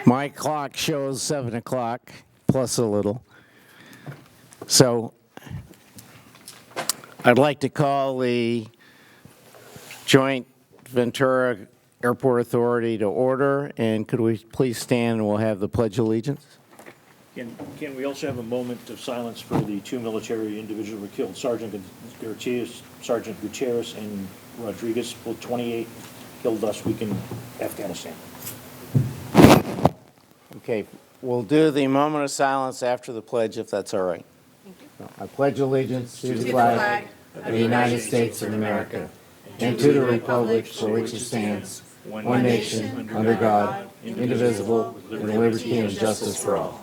My clock shows 7 o'clock, plus a little. So I'd like to call the Joint Ventura Airport Authority to order, and could we please stand and we'll have the Pledge of Allegiance? Can we also have a moment of silence for the two military individuals who were killed, Sergeant Gutierrez and Rodriguez, both 28, killed last week in Afghanistan. Okay, we'll do the moment of silence after the pledge, if that's all right. I pledge allegiance to the flag of the United States of America and to the republic for which it stands, one nation, under God, indivisible, with liberty and justice for all.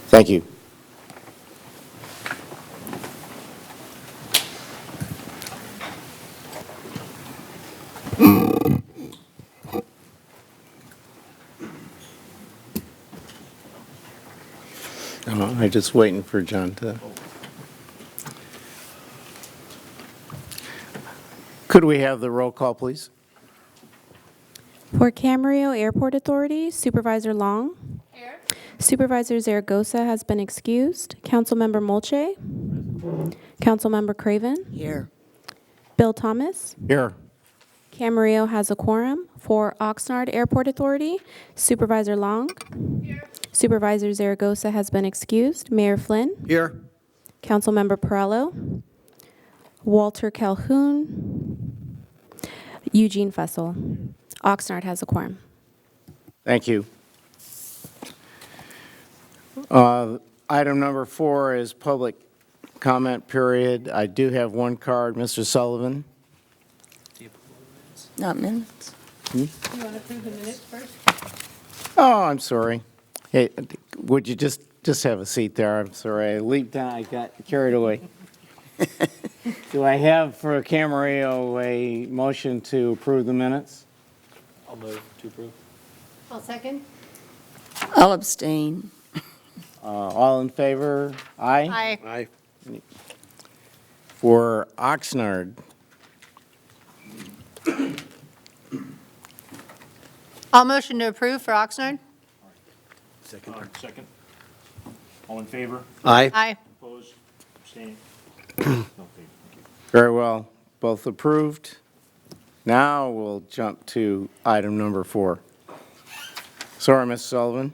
Thank you. I'm just waiting for John to. Could we have the roll call, please? For Camarillo Airport Authority, Supervisor Long. Here. Supervisor Zaragoza has been excused. Councilmember Molche. Councilmember Craven. Here. Bill Thomas. Here. Camarillo has a quorum. For Oxnard Airport Authority, Supervisor Long. Here. Supervisor Zaragoza has been excused. Mayor Flynn. Here. Councilmember Perrello. Walter Calhoun. Eugene Fussell. Oxnard has a quorum. Thank you. Item number 4 is public comment period. I do have one card. Mr. Sullivan? Not minutes. You want to approve the minutes first? Oh, I'm sorry. Hey, would you just have a seat there? I'm sorry. I leaped down. I got carried away. Do I have for Camarillo a motion to approve the minutes? I'll move to approve. I'll second. I'll abstain. All in favor? Aye? Aye. For Oxnard, I'll motion to approve for Oxnard. Second. All in favor? Aye. Opposed? Abstained? Okay, thank you. very well, both approved. Now we'll jump to item number 4. Sorry, Mr. Sullivan.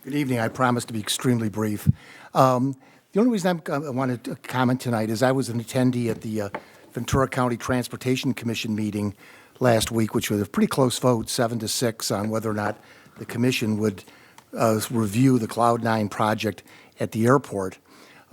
Good evening. I promise to be extremely brief. The only reason I wanted to comment tonight is I was an attendee at the Ventura County Transportation Commission meeting last week, which was a pretty close vote, 7-6, on whether or not the commission would review the Cloud 9 project at the airport.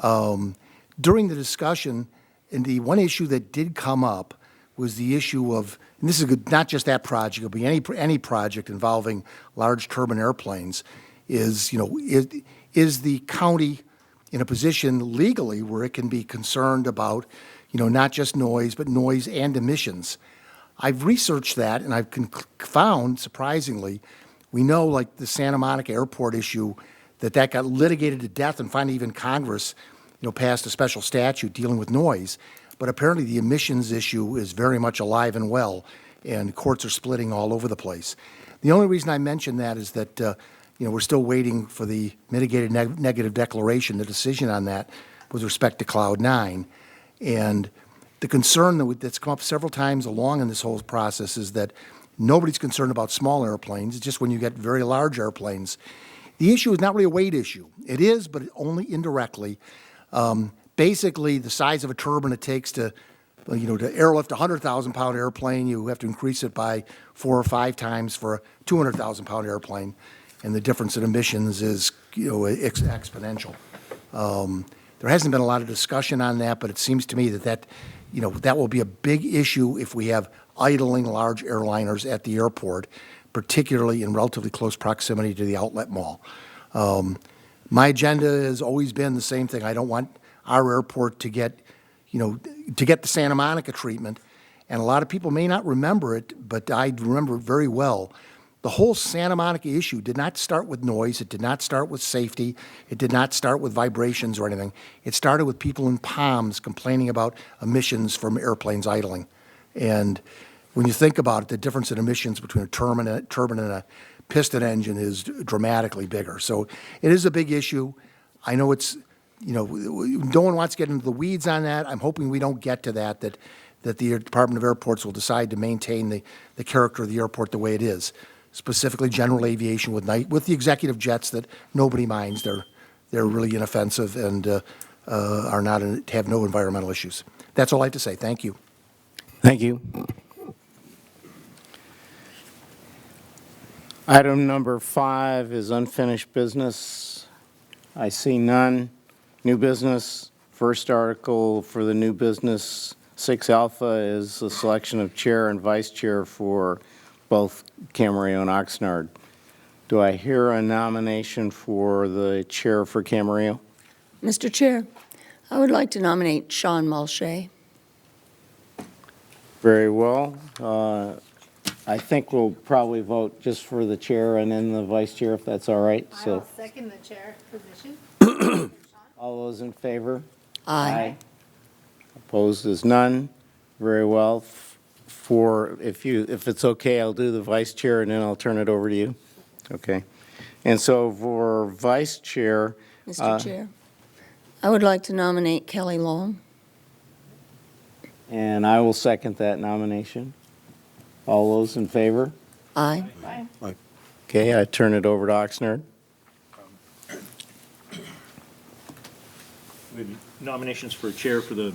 During the discussion, and the one issue that did come up was the issue of, and this is not just that project, it'll be any project involving large turbine airplanes, is the county in a position legally where it can be concerned about, not just noise, but noise and emissions. I've researched that, and I've found, surprisingly, we know, like the Santa Monica Airport issue, that got litigated to death, and finally even Congress, passed a special statute dealing with noise. But apparently the emissions issue is very much alive and well, and courts are splitting all over the place. The only reason I mention that is that, we're still waiting for the mitigated negative declaration, the decision on that with respect to Cloud 9. And the concern that's come up several times along in this whole process is that nobody's concerned about small airplanes. It's just when you get very large airplanes. The issue is not really a weight issue. It is, but only indirectly. Basically, the size of a turbine it takes to airlift a 100,000-pound airplane, you have to increase it by 4 or 5 times for a 200,000-pound airplane, and the difference in emissions is exponential. There hasn't been a lot of discussion on that, but it seems to me that will be a big issue if we have idling large airliners at the airport, particularly in relatively close proximity to the outlet mall. My agenda has always been the same thing. I don't want our airport to get the Santa Monica treatment. And a lot of people may not remember it, but I remember it very well. The whole Santa Monica issue did not start with noise. It did not start with safety. It did not start with vibrations or anything. It started with people in Palms complaining about emissions from airplanes idling. And when you think about it, the difference in emissions between a turbine and a piston engine is dramatically bigger. So it is a big issue. I know it's, no one wants to get into the weeds on that. I'm hoping we don't get to that the Department of Airports will decide to maintain the character of the airport the way it is, specifically general aviation with the executive jets that nobody minds. They're really inoffensive and have no environmental issues. That's all I have to say. Thank you. Thank you. Item number 5 is unfinished business. I see none. New business. First article for the new business 6 Alpha is the selection of chair and vice chair for both Camarillo and Oxnard. Do I hear a nomination for the chair for Camarillo? Mr. Chair, I would like to nominate Sean Mulshay. Very well. I think we'll probably vote just for the chair and then the vice chair, if that's all right. I So, will second the chair position. all those in favor? Aye. Opposed is none. Very well. If it's okay, I'll do the vice chair and then I'll turn it over to you. Okay. And so for vice chair, Mr. Chair, I would like to nominate Kelly Long. and I will second that nomination. All those in favor? Aye. Okay, I turn it over to Oxnard. We have nominations for chair for the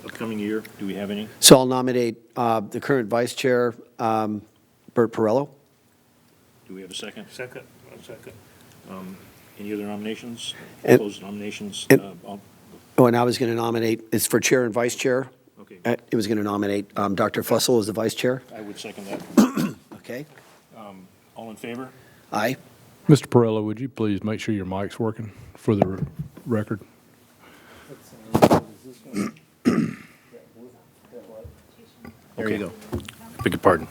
upcoming year. Do we have any? So I'll nominate the current vice chair, Bert Perello. Do we have a second? Second. Any other nominations? And- Closed nominations? and- All- Oh, and I was going to nominate, it's for chair and vice chair. Okay, It was going to nominate Dr. Fussell as the vice chair. I would second that. Okay. All in favor? Aye. Mr. Perello, would you please make sure your mic's working for the record? There you go. Beg your pardon.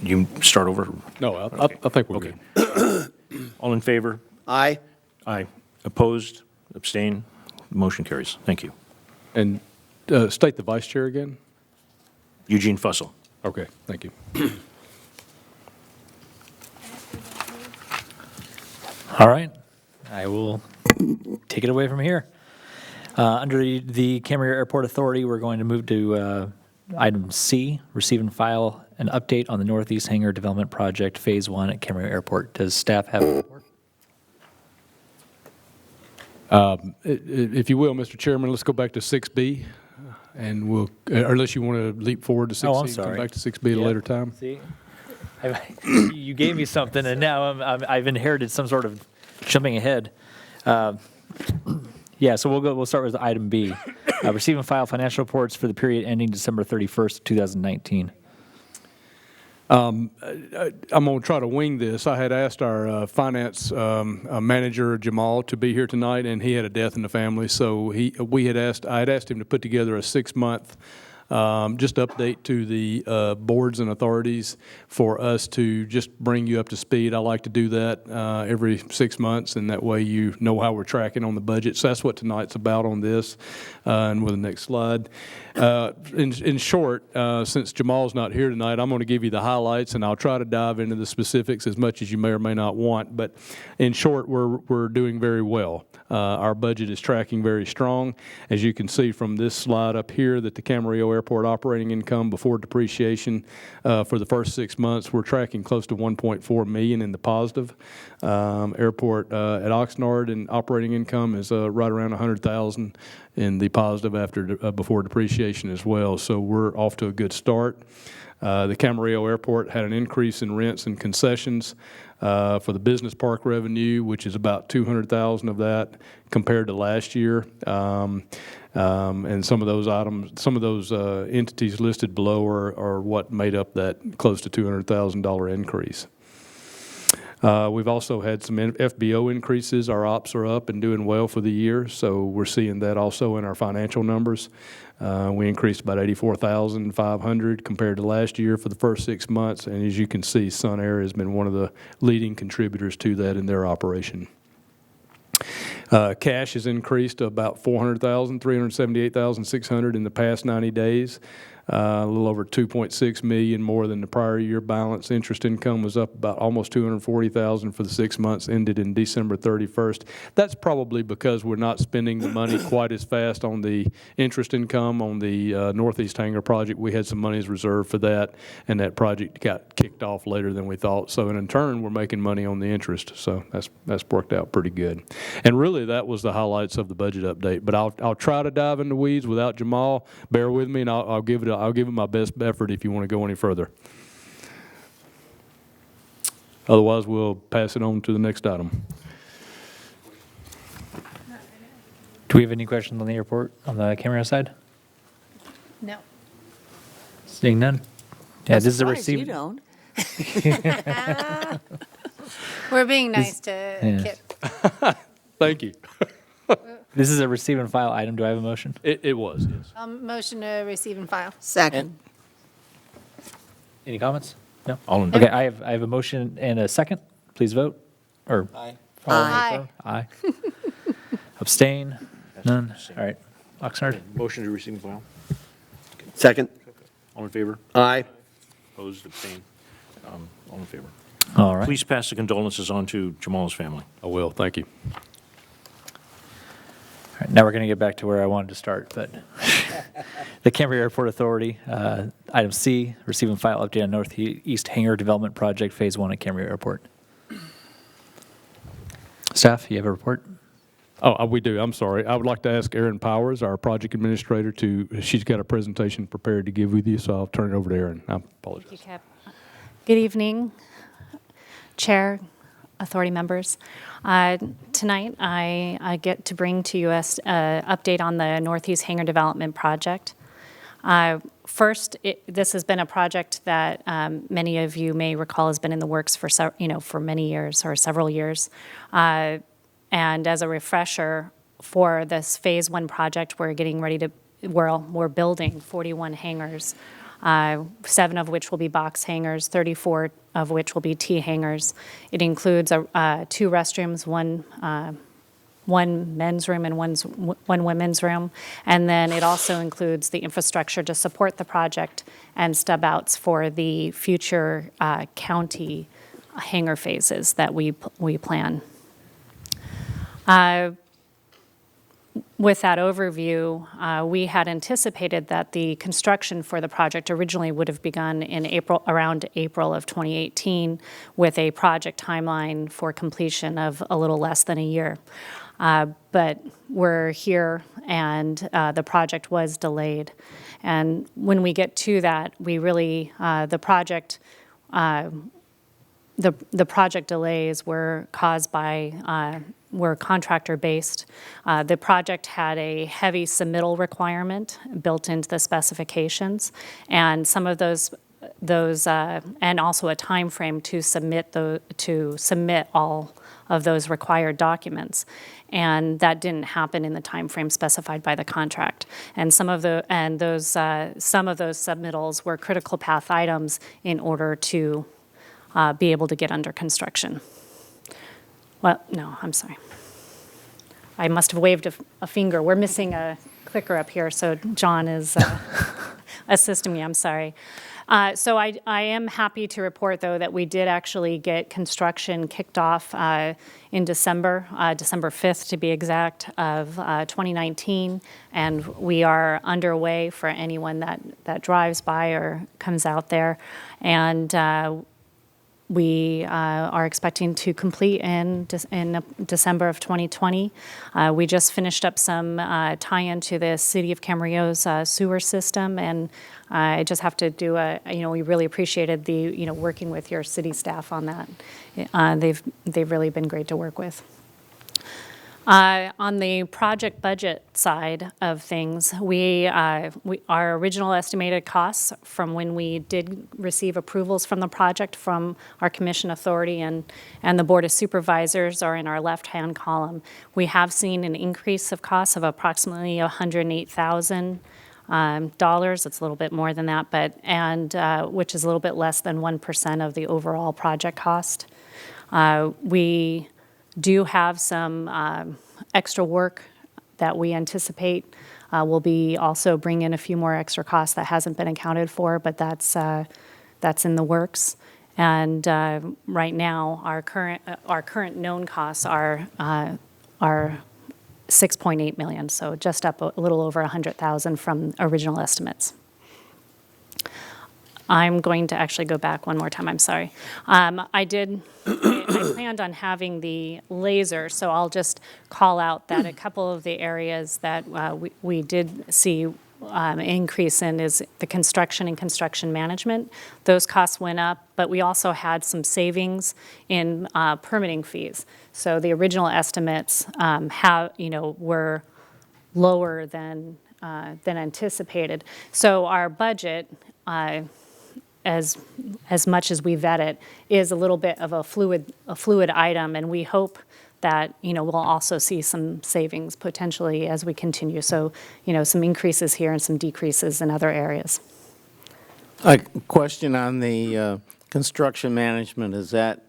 You start over? No, I think we're Okay. good. All in favor? Aye. Aye. Opposed? Abstain? Motion carries. Thank you. And state the vice chair again? Eugene Fussell. Okay, thank you. All right, I will take it away from here. Under the Camarillo Airport Authority, we're going to move to item C, receive and file an update on the Northeast Hangar Development Project Phase 1 at Camarillo Airport. Does staff have a report? If you will, Mr. Chairman, let's go back to 6B, and we'll, unless you want to leap forward to 6C. Oh, I'm and sorry. Come back to 6B at a Yeah. later time. See, you gave me something, and now I've inherited some sort of jumping ahead. Yeah, so we'll start with item B. Receive and file financial reports for the period ending December 31st, 2019. I'm going to try to wing this. I had asked our finance manager, Jamal, to be here tonight, and he had a death in the family. So I had asked him to put together a 6-month just update to the boards and authorities for us to just bring you up to speed. I like to do that every 6 months, and that way you know how we're tracking on the budget. So that's what tonight's about on this. And with the next slide. In short, since Jamal's not here tonight, I'm going to give you the highlights, and I'll try to dive into the specifics as much as you may or may not want. But in short, we're doing very well. Our budget is tracking very strong. As you can see from this slide up here, that the Camarillo Airport operating income before depreciation for the first 6 months, we're tracking close to $1.4 million in the positive. Airport at Oxnard and operating income is right around $100,000 in the positive after before depreciation as well. So we're off to a good start. The Camarillo Airport had an increase in rents and concessions for the business park revenue, which is about $200,000 of that compared to last year. And some of those items, some of those entities listed below are what made up that close to $200,000 increase. We've also had some FBO increases. Our ops are up and doing well for the year, so we're seeing that also in our financial numbers. We increased about $84,500 compared to last year for the first 6 months, and as you can see, Sun Air has been one of the leading contributors to that in their operation. Cash has increased to about $400,000, $378,600 in the past 90 days. A little over $2.6 million more than the prior year balance. Interest income was up about almost $240,000 for the 6 months ended in December 31st. That's probably because we're not spending the money quite as fast on the interest income on the Northeast Hangar project. We had some monies reserved for that, and that project got kicked off later than we thought. So in turn, we're making money on the interest. So that's worked out pretty good. And really, that was the highlights of the budget update. But I'll try to dive in the weeds without Jamal. Bear with me, and I'll give it my best effort if you want to go any further. Otherwise, we'll pass it on to the next item. Do we have any questions on the airport, on the Camarillo side? No. Seeing none? Yeah, this is a Surprised you receive. don't. We're being nice to yeah. Kip. Thank you. This is a receive and file item. Do I have a motion? It was, yes. Motion to receive and file. Second. Any comments? No? All in Okay, I have a motion and a second. Please vote. Or Aye. Aye. Aye. Abstain? None? All right. Oxnard? Motion to receive and file. Second. All in favor? Aye. Opposed, abstained? All in favor. All right. Please pass the condolences on to Jamal's family. I will, thank you. All right, now we're going to get back to where I wanted to start, but the Camarillo Airport Authority, item C, receive and file update on Northeast Hangar Development Project Phase 1 at Camarillo Airport. Staff, you have a report? Oh, we do. I'm sorry. I would like to ask Erin Powers, our project administrator, she's got a presentation prepared to give with you, so I'll turn it over to Erin. I apologize. Thank you, Kip. Good evening, Chair, authority members. Tonight, I get to bring to you an update on the Northeast Hangar Development Project. First, this has been a project that many of you may recall has been in the works for many years or several years. And as a refresher, for this Phase 1 project, we're building 41 hangars, 7 of which will be box hangars, 34 of which will be T hangars. It includes 2 restrooms, one men's room and one women's room. And then it also includes the infrastructure to support the project and stub outs for the future county hangar phases that we plan. With that overview, we had anticipated that the construction for the project originally would have begun in around April of 2018, with a project timeline for completion of a little less than a year. But we're here, and the project was delayed. And when we get to that, we really the project delays were caused by were contractor-based. The project had a heavy submittal requirement built into the specifications, and some of those and also a time frame to submit all of those required documents, and that didn't happen in the time frame specified by the contract. And some of those submittals were critical path items in order to be able to get under construction. Well, no, I'm sorry. I must have waved a finger. We're missing a clicker up here, so John is assisting me. I'm sorry. So I am happy to report, though, that we did actually get construction kicked off in December 5th to be exact, of 2019, and we are underway for anyone that drives by or comes out there. And we are expecting to complete in December of 2020. We just finished up some tie-in to the City of Camarillo's sewer system, and I just have to do we really appreciated the, working with your city staff on that. They've really been great to work with. On the project budget side of things, our original estimated costs from when we did receive approvals from the project from our commission authority and the Board of Supervisors are in our left-hand column. We have seen an increase of costs of approximately $108,000. It's a little bit more than that, which is a little bit less than 1% of the overall project cost. We do have some extra work that we anticipate will be also bring in a few more extra costs that hasn't been accounted for, but that's in the works. And right now, our current known costs are 6.8 million, so just up a little over 100,000 from original estimates. I'm going to actually go back one more time, I'm sorry. I planned on having the laser, so I'll just call out that a couple of the areas that we did see increase in is the construction and construction management. Those costs went up, but we also had some savings in permitting fees. So the original estimates were lower than anticipated. So our budget, as much as we vet it, is a little bit of a fluid item, and we hope that, we'll also see some savings potentially as we continue. So, some increases here and some decreases in other areas. A question on the construction management, is that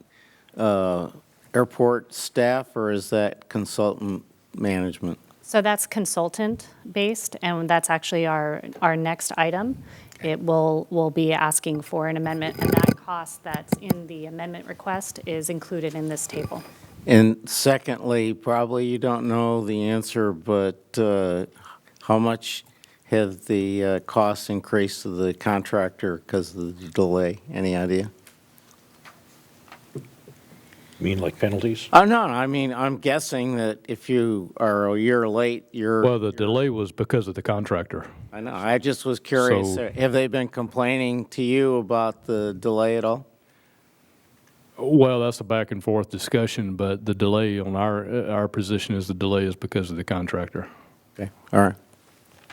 airport staff or is that consultant management? So that's consultant-based, and that's actually our next item. It will be asking for an amendment, and that cost that's in the amendment request is included in this table. And secondly, probably you don't know the answer, but how much have the costs increased to the contractor because of the delay? Any idea? You mean like penalties? Oh, no, I mean, I'm guessing that if you are a year late, Well, the delay was because of the contractor. I know, I just was curious. So- Have they been complaining to you about the delay at all? Well, that's a back and forth discussion, but the delay on our position is the delay is because of the contractor. Okay, all right.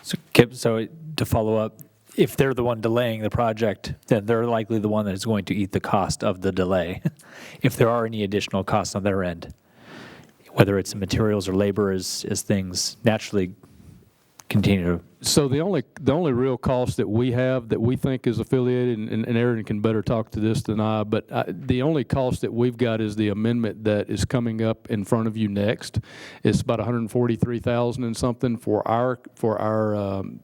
So, Kip, so to follow up, if they're the one delaying the project, then they're likely the one that is going to eat the cost of the delay. If there are any additional costs on their end, whether it's materials or labor, as things naturally continue to. So the only real cost that we have that we think is affiliated, and Aaron can better talk to this than I, but the only cost that we've got is the amendment that is coming up in front of you next. It's about $143,000 and something for our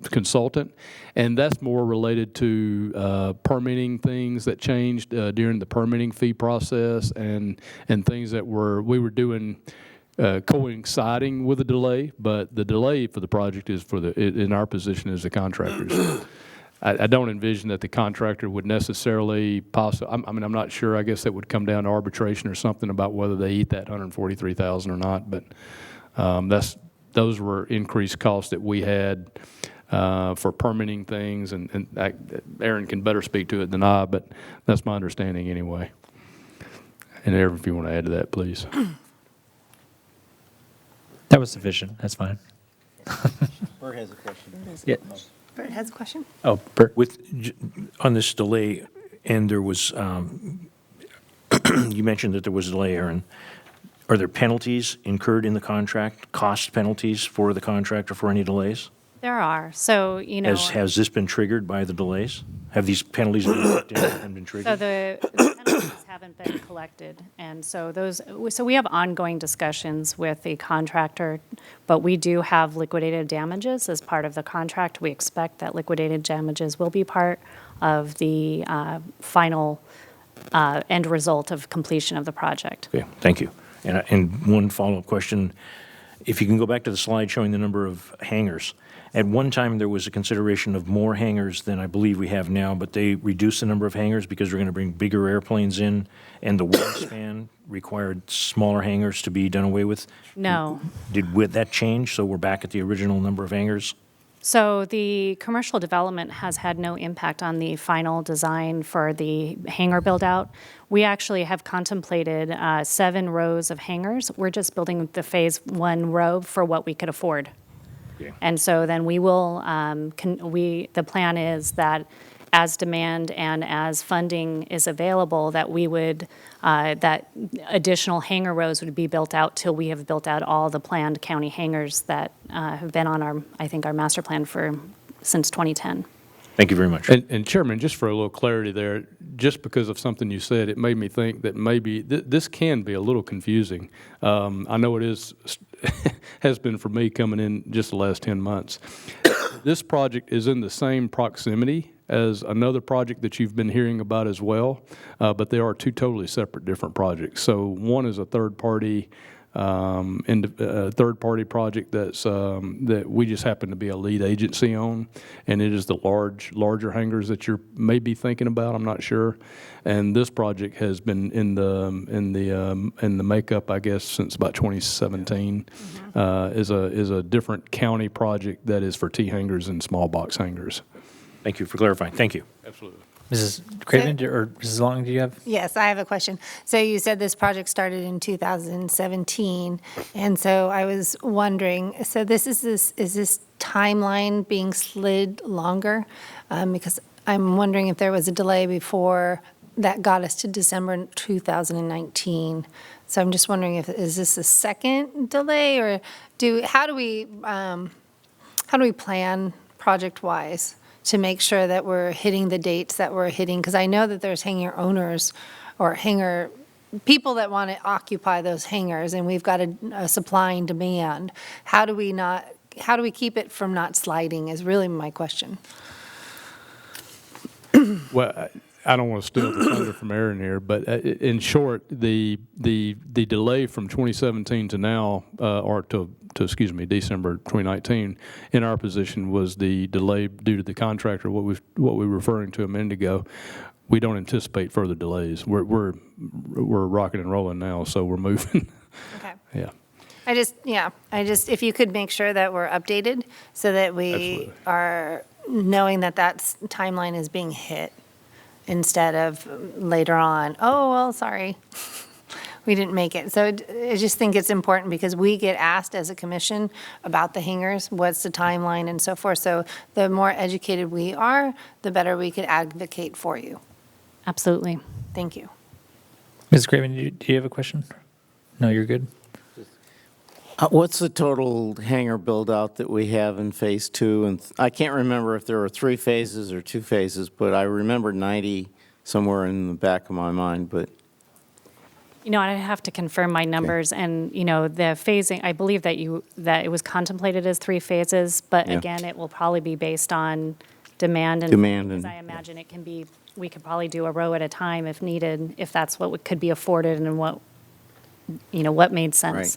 consultant, and that's more related to permitting things that changed during the permitting fee process and things that we were doing. Coinciding with the delay, but the delay for the project is in our position as the contractors. I don't envision that the contractor would necessarily I'm not sure. I guess that would come down to arbitration or something about whether they eat that $143,000 or not. But those were increased costs that we had for permitting things, and Aaron can better speak to it than I. But that's my understanding anyway. And Aaron, if you want to add to that, please. That was sufficient. That's fine. Bert has a question. Yeah. Bert has a question? Oh, Bert. On this delay, and there was, you mentioned that there was a delay, Aaron. Are there penalties incurred in the contract, cost penalties for the contractor for any delays? There are. So, Has this been triggered by the delays? Have these penalties been triggered? So the penalties haven't been collected, and so we have ongoing discussions with the contractor, but we do have liquidated damages as part of the contract. We expect that liquidated damages will be part of the final end result of completion of the project. Okay, thank you. And one follow-up question. If you can go back to the slide showing the number of hangars. At one time, there was a consideration of more hangars than I believe we have now, but they reduced the number of hangars because we're going to bring bigger airplanes in, and the wingspan required smaller hangars to be done away with. No. Did that change, so we're back at the original number of hangars? So the commercial development has had no impact on the final design for the hangar build-out. We actually have contemplated 7 rows of hangars. We're just building the phase 1 row for what we could afford. Okay. And so then we will, the plan is that as demand and as funding is available, that we would, that additional hangar rows would be built out till we have built out all the planned county hangars that have been on our, I think, our master plan since 2010. Thank you very much. And Chairman, just for a little clarity there, just because of something you said, it made me think that maybe this can be a little confusing. I know it is, has been for me coming in just the last 10 months. This project is in the same proximity as another project that you've been hearing about as well, but they are 2 totally separate different projects. So one is a third-party project that's that we just happen to be a lead agency on, and it is the larger hangars that you're maybe thinking about. I'm not sure. And this project has been in the makeup, I guess, since about 2017. Is a different county project that is for T hangars and small box hangars. Thank you for clarifying. Thank you. Absolutely. Mrs. Craven or Mrs. Long, do you have? Yes, I have a question. So you said this project started in 2017, and so I was wondering, so is this timeline being slid longer? Because I'm wondering if there was a delay before that got us to December 2019. So I'm just wondering is this a second delay, or how do we plan project-wise to make sure that we're hitting the dates that we're hitting? Because I know that there's hangar owners or hangar people that want to occupy those hangars, and we've got a supply and demand. How do we keep it from not sliding is really my question. Well, I don't want to steal the thunder from Aaron here, but in short, the delay from 2017 to now, or to December 2019, in our position was the delay due to the contractor. What we were referring to a minute ago. We don't anticipate further delays. We're rocking and rolling now, so we're moving. Okay. Yeah. I just, if you could make sure that we're updated so that we Absolutely. are knowing that timeline is being hit instead of later on, oh, well, sorry, we didn't make it. So I just think it's important because we get asked as a commission about the hangars, what's the timeline and so forth. So the more educated we are, the better we could advocate for you. Absolutely. Thank you. Mrs. Craven, do you have a question? No, you're good. What's the total hangar build-out that we have in Phase 2? And I can't remember if there were 3 phases or 2 phases, but I remember 90 somewhere in the back of my mind, but... I have to confirm my numbers, and, the phasing, I believe that it was contemplated as 3 phases, but Yeah. again, it will probably be based on demand and... Demand Because and- I imagine it can be, we could probably do a row at a time if needed, if that's what could be afforded and what made sense.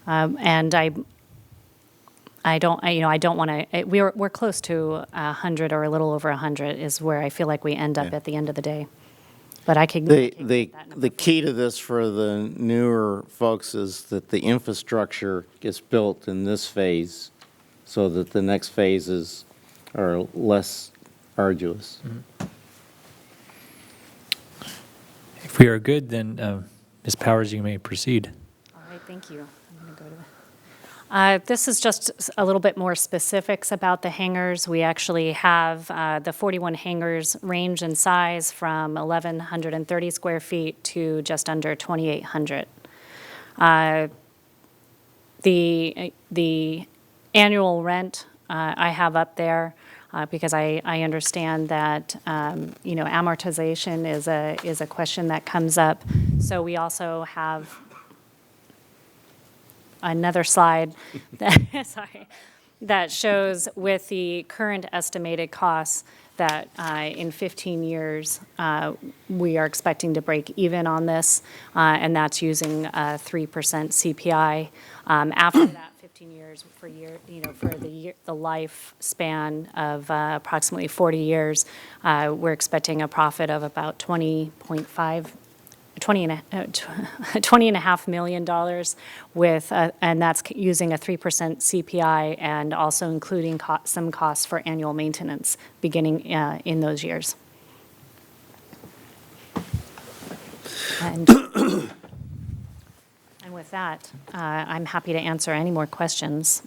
And I don't want to, we're close to 100 or a little over 100 is where I feel like we end up Yeah. at the end of the day. But I could. The key to this for the newer folks is that the infrastructure gets built in this phase so that the next phases are less arduous. If we are good, then Ms. Powers, you may proceed. All right, thank you. I'm going to go to this is just a little bit more specifics about the hangars. We actually have the 41 hangars range in size from 1,130 square feet to just under 2,800. The annual rent I have up there because I understand that amortization is a question that comes up. So we also have another slide that shows with the current estimated costs that in 15 years we are expecting to break even on this, and that's using 3% CPI. After that 15 years for the lifespan of approximately 40 years, we're expecting a profit of about 20.5 $20.5 million with, and that's using a 3% CPI and also including some costs for annual maintenance beginning in those years. And with that, I'm happy to answer any more questions.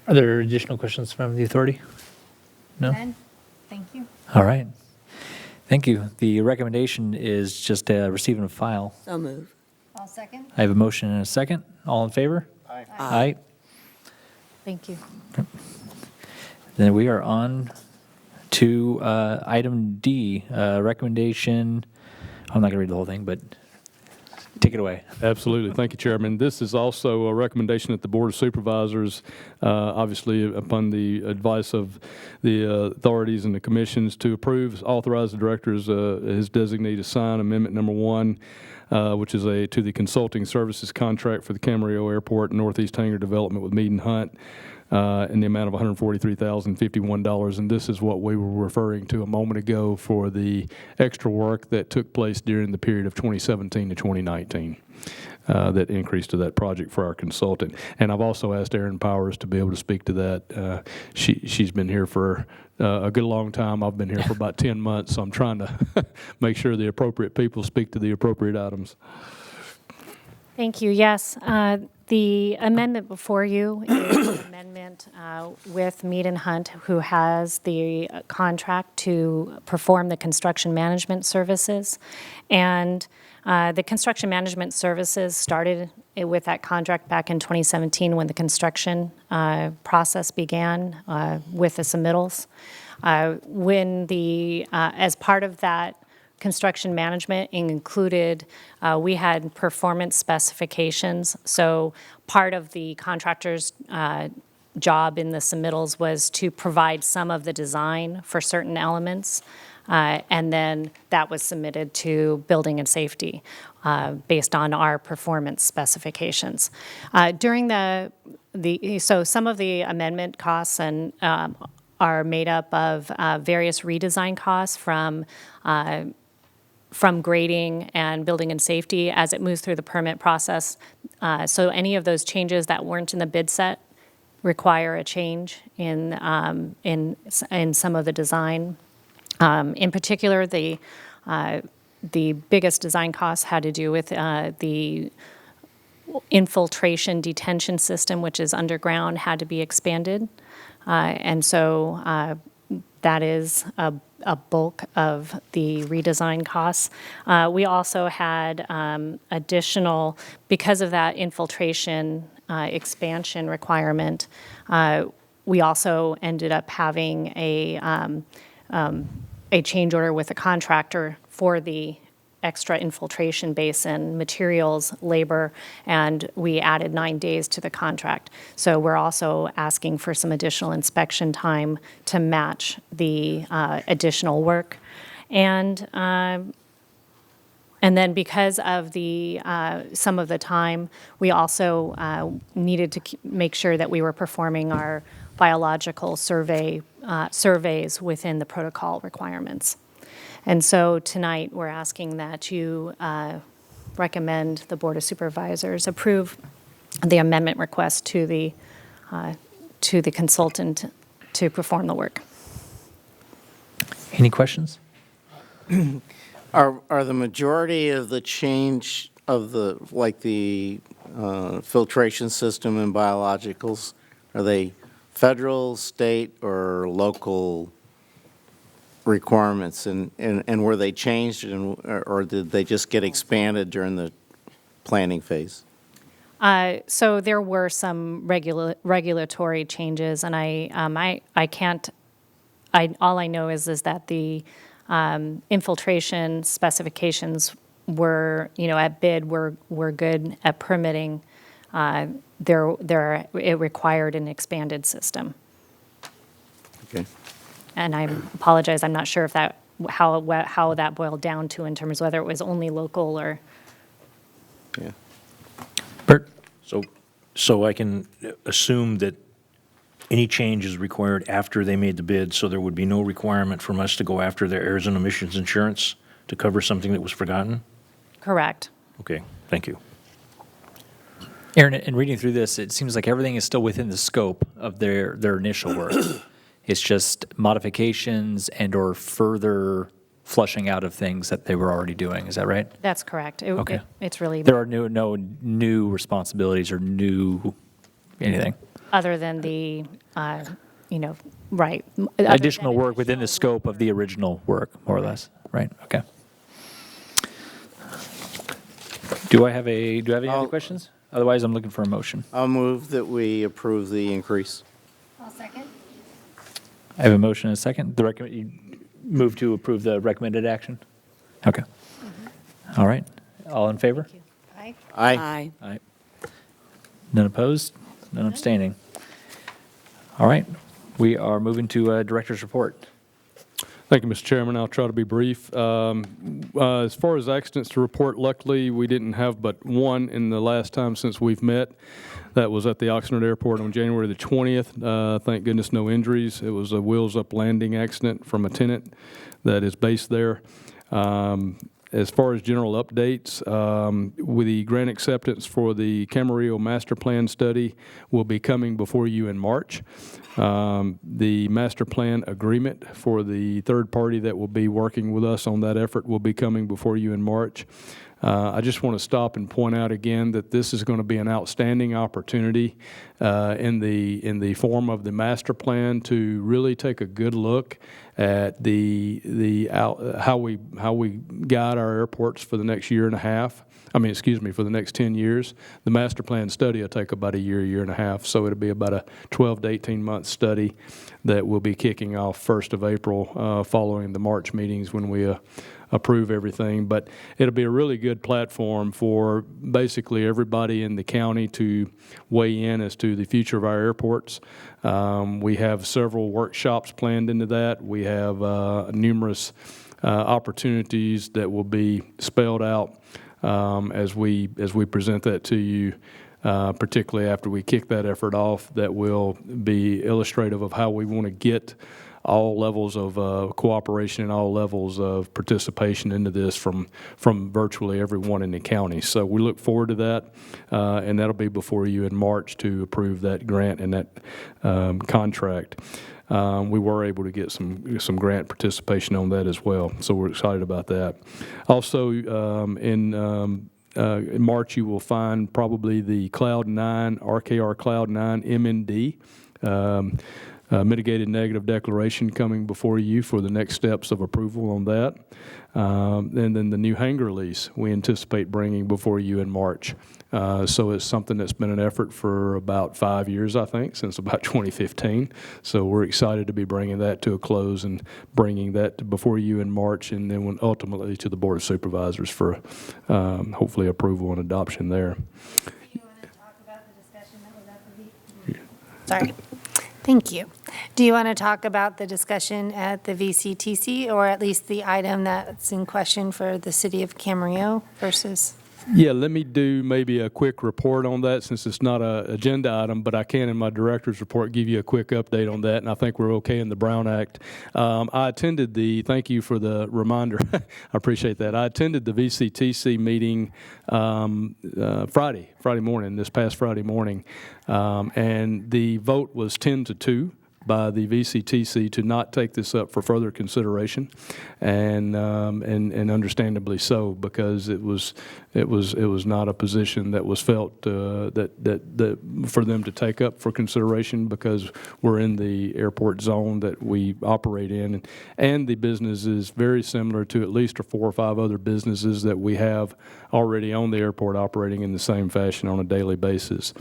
Are there additional questions from the authority? No? Thank you. All right. Thank you. The recommendation is just receive and file. So move. I'll second. I have a motion and a second. All in favor? Aye. Aye. Thank you. Then we are on to item D, recommendation. I'm not going to read the whole thing, but take it away. Absolutely. Thank you, Chairman. This is also a recommendation that the Board of Supervisors, obviously upon the advice of the authorities and the commissions, to approve, authorize the directors, his designee, to sign Amendment Number 1, which is to the consulting services contract for the Camarillo Airport Northeast Hangar Development with Mead and Hunt, in the amount of $143,051. And this is what we were referring to a moment ago for the extra work that took place during the period of 2017 to 2019. That increase to that project for our consultant. And I've also asked Erin Powers to be able to speak to that. She's been here for a good long time. I've been here for about 10 months, so I'm trying to make sure the appropriate people speak to the appropriate items. Thank you. Yes, the amendment before you is an amendment with Mead and Hunt, who has the contract to perform the construction management services. And the construction management services started with that contract back in 2017 when the construction process began with the submittals. As part of that construction management included, we had performance specifications. So part of the contractor's job in the submittals was to provide some of the design for certain elements. And then that was submitted to Building and Safety based on our performance specifications. During so some of the amendment costs and are made up of various redesign costs from grading and Building and Safety as it moves through the permit process. So any of those changes that weren't in the bid set require a change in some of the design. In particular, the biggest design costs had to do with the infiltration detention system, which is underground, had to be expanded. And so that is a bulk of the redesign costs. We also had additional, because of that infiltration expansion requirement, we also ended up having a change order with a contractor for the extra infiltration basin, materials, labor, and we added 9 days to the contract. So we're also asking for some additional inspection time to match the additional work. And then because of the some of the time, we also needed to make sure that we were performing our biological surveys within the protocol requirements. And so tonight, we're asking that you recommend the Board of Supervisors approve the amendment request to the consultant to perform the work. Any questions? Are the majority of the change of the filtration system in biologicals, are they federal, state, or local requirements, and were they changed, or did they just get expanded during the planning phase? So there were some regulatory changes, and I can't. All I know is that the infiltration specifications were, at bid, were good at permitting. It required an expanded system. Okay. And I apologize, I'm not sure if how that boiled down to in terms of whether it was only local or. Yeah. Bert? So I can assume that any change is required after they made the bid, so there would be no requirement from us to go after their errors and omissions insurance to cover something that was forgotten? Correct. Okay, thank you. Aaron, in reading through this, it seems like everything is still within the scope of their initial work. It's just modifications and/or further flushing out of things that they were already doing. Is that right? That's correct. Okay. It's really, There are no new responsibilities or new anything. other than the, right. Additional work within the scope of the original work, more or less, right? Okay. Do I have any other questions? Otherwise, I'm looking for a motion. I'll move that we approve the increase. I'll second. I have a motion and a second. You move to approve the recommended action? Okay. All right. All in favor? Aye. Aye. Aye. None opposed? None abstaining? All right. We are moving to Director's Report. Thank you, Mr. Chairman. I'll try to be brief. As far as accidents to report, luckily, we didn't have but one in the last time since we've met. That was at the Oxnard Airport on January the 20th. Thank goodness, no injuries. It was a wheels-up landing accident from a tenant that is based there. As far as general updates, with the grant acceptance for the Camarillo Master Plan study will be coming before you in March. The master plan agreement for the third party that will be working with us on that effort will be coming before you in March. I just want to stop and point out again that this is going to be an outstanding opportunity in the form of the master plan to really take a good look at how we guide our airports for the next year and a half. For the next 10 years. The master plan study will take about a year and a half, so it'll be about a 12 to 18-month study that will be kicking off 1st of April following the March meetings when we approve everything. But it'll be a really good platform for basically everybody in the county to weigh in as to the future of our airports. We have several workshops planned into that. We have numerous opportunities that will be spelled out as we present that to you, particularly after we kick that effort off, that will be illustrative of how we want to get all levels of cooperation and all levels of participation into this from virtually everyone in the county. So we look forward to that, and that'll be before you in March to approve that grant and that contract. We were able to get some grant participation on that as well, so we're excited about that. Also, in March, you will find probably the Cloud 9, RKR Cloud 9 MND, mitigated negative declaration coming before you for the next steps of approval on that. And then the new hangar lease we anticipate bringing before you in March. So it's something that's been an effort for about 5 years, I think, since about 2015. So we're excited to be bringing that to a close and bringing that before you in March, and then ultimately to the Board of Supervisors for hopefully approval and adoption there. Do you want to talk about the discussion that was at the Sorry. Thank you. Do you want to talk about the discussion at the VCTC, or at least the item that's in question for the city of Camarillo versus? Yeah, let me do maybe a quick report on that since it's not an agenda item, but I can in my director's report give you a quick update on that, and I think we're okay in the Brown Act. I attended thank you for the reminder, I appreciate that. I attended the VCTC meeting Friday morning, this past Friday morning, and the vote was 10-2. By the VCTC to not take this up for further consideration, and understandably so, because it was not a position that was felt that for them to take up for consideration, because we're in the airport zone that we operate in, and the business is very similar to at least 4 or 5 other businesses that we have already on the airport operating in the same fashion on a daily basis.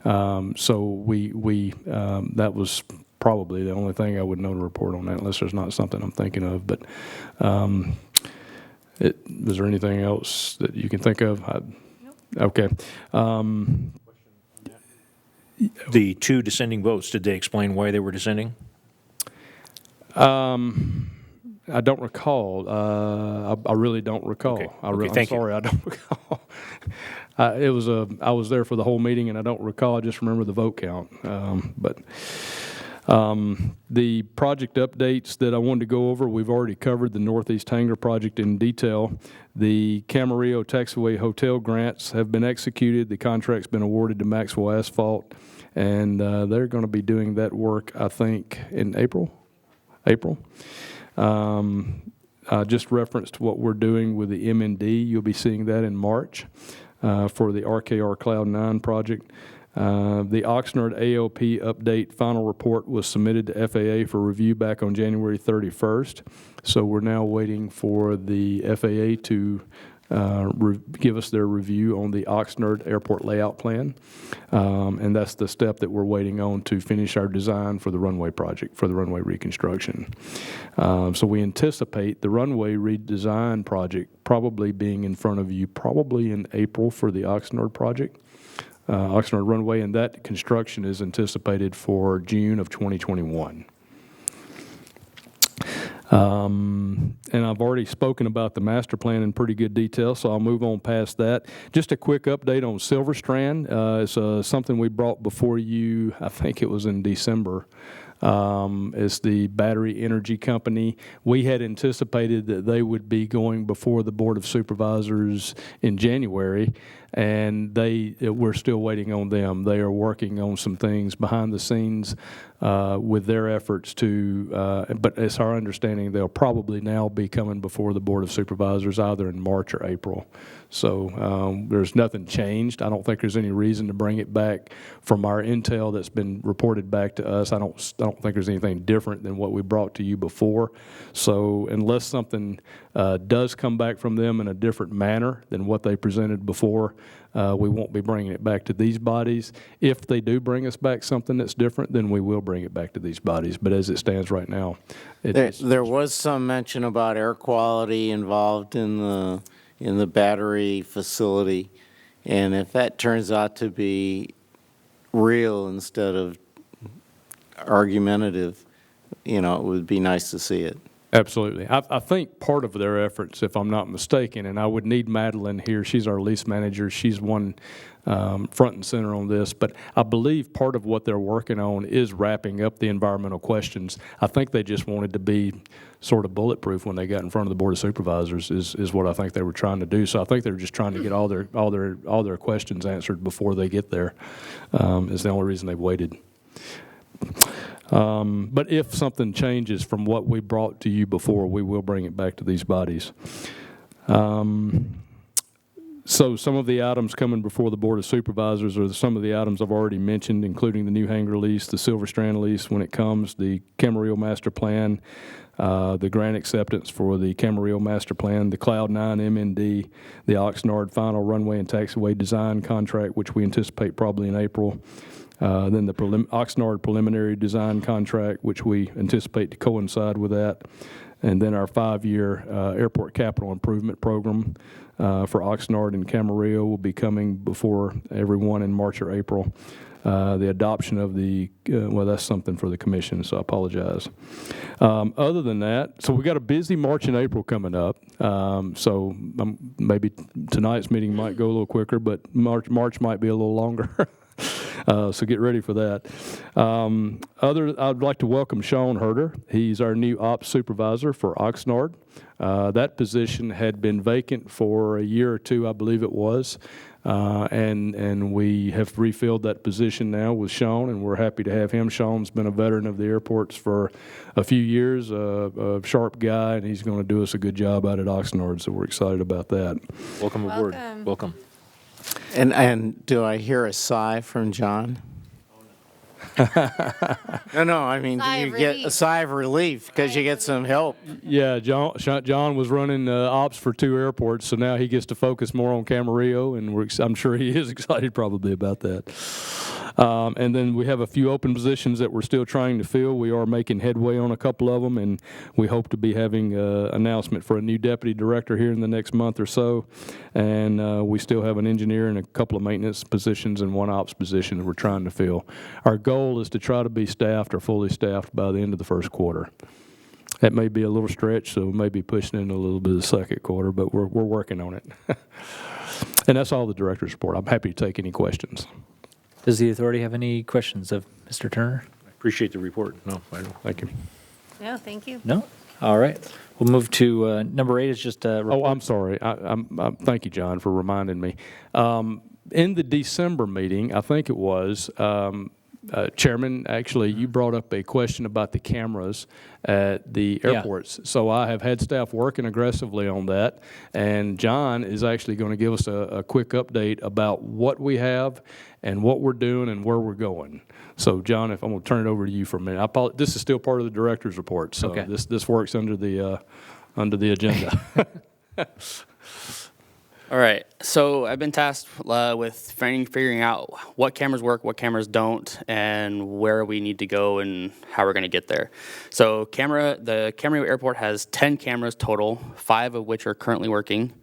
So we that was probably the only thing I would know to report on that, unless there's not something I'm thinking of. But is there anything else that you can think of? Okay. The 2 dissenting votes, did they explain why they were dissenting? I don't recall. I really don't recall. Okay. I'm sorry, I don't recall. I was there for the whole meeting, and I don't recall. I just remember the vote count. But The project updates that I wanted to go over, we've already covered the Northeast Hangar project in detail. The Camarillo Taxiway Hotel grants have been executed. The contract's been awarded to Maxwell Asphalt, and they're going to be doing that work, I think, in April. I just referenced what we're doing with the M&D. You'll be seeing that in March for the RKR Cloud 9 project. The Oxnard ALP update final report was submitted to FAA for review back on January 31st. So we're now waiting for the FAA to give us their review on the Oxnard Airport layout plan. And that's the step that we're waiting on to finish our design for the runway project, for the runway reconstruction. So we anticipate the runway redesign project probably being in front of you probably in April for the Oxnard project. Oxnard runway, and that construction is anticipated for June of 2021. And I've already spoken about the master plan in pretty good detail, so I'll move on past that. Just a quick update on Silver Strand. It's something we brought before you, I think it was in December. It's the battery energy company. We had anticipated that they would be going before the Board of Supervisors in January, and we're still waiting on them. They are working on some things behind the scenes with their efforts but it's our understanding they'll probably now be coming before the Board of Supervisors either in March or April. So there's nothing changed. I don't think there's any reason to bring it back from our intel that's been reported back to us. I don't think there's anything different than what we brought to you before. So unless something does come back from them in a different manner than what they presented before, we won't be bringing it back to these bodies. If they do bring us back something that's different, then we will bring it back to these bodies. But as it stands right now, There was some mention about air quality involved in the battery facility, and if that turns out to be real instead of argumentative, it would be nice to see it. Absolutely. I think part of their efforts, if I'm not mistaken, and I would need Madeline here, she's our lease manager, she's one front and center on this, but I believe part of what they're working on is wrapping up the environmental questions. I think they just wanted to be sort of bulletproof when they got in front of the Board of Supervisors is what I think they were trying to do. So I think they were just trying to get all their questions answered before they get there. Is the only reason they've waited. But if something changes from what we brought to you before, we will bring it back to these bodies. So some of the items coming before the Board of Supervisors are some of the items I've already mentioned, including the new hangar lease, the Silver Strand lease when it comes, the Camarillo master plan, the grant acceptance for the Camarillo master plan, the Cloud 9 MND, the Oxnard final runway and taxiway design contract, which we anticipate probably in April. Then the Oxnard preliminary design contract, which we anticipate to coincide with that. And then our 5-year airport capital improvement program for Oxnard and Camarillo will be coming before everyone in March or April. The adoption of well, that's something for the commission, so I apologize. Other than that, so we've got a busy March and April coming up. So maybe tonight's meeting might go a little quicker, but March might be a little longer. So get ready for that. I'd like to welcome Sean Herder. He's our new ops supervisor for Oxnard. That position had been vacant for a year or two, I believe it was. And we have refilled that position now with Sean, and we're happy to have him. Sean's been a veteran of the airports for a few years, a sharp guy, and he's going to do us a good job out at Oxnard, so we're excited about that. Welcome aboard. Welcome. And do I hear a sigh from John? No, I mean, Sigh you of get relief. a sigh of relief because you get some help. Yeah, John was running ops for 2 airports, so now he gets to focus more on Camarillo, and I'm sure he is excited probably about that. And then we have a few open positions that we're still trying to fill. We are making headway on a couple of them, and we hope to be having an announcement for a new deputy director here in the next month or so. And we still have an engineer and a couple of maintenance positions and 1 ops position that we're trying to fill. Our goal is to try to be staffed or fully staffed by the end of the first quarter. That may be a little stretch, so we may be pushing in a little bit of the second quarter, but we're working on it. And that's all the director's report. I'm happy to take any questions. Does the authority have any questions of Mr. Turner? Appreciate the report. No, I don't. Thank you. No, thank you. No? All right. We'll move to number 8 is just a Oh, I'm sorry. Thank you, John, for reminding me. In the December meeting, I think it was, Chairman, actually, you brought up a question about the cameras at the Yeah. airports. So I have had staff working aggressively on that, and John is actually going to give us a quick update about what we have and what we're doing and where we're going. So, John, if I'm going to turn it over to you for a minute. This is still part of the director's report, so Okay. this works under the agenda. All right, so I've been tasked with figuring out what cameras work, what cameras don't, and where we need to go and how we're going to get there. So the Camarillo Airport has 10 cameras total, 5 of which are currently working.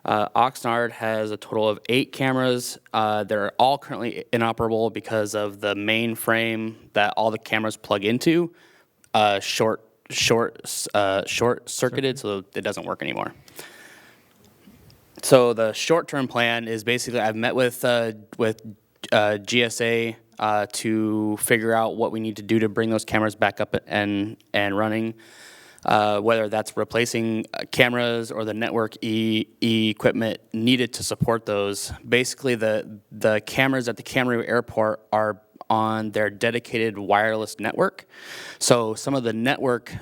Oxnard has a total of 8 cameras. They're all currently inoperable because of the main frame that all the cameras plug into short-circuited, so it doesn't work anymore. So the short-term plan is basically I've met with GSA to figure out what we need to do to bring those cameras back up and running, whether that's replacing cameras or the network equipment needed to support those. Basically, the cameras at the Camarillo Airport are on their dedicated wireless network. So some of the network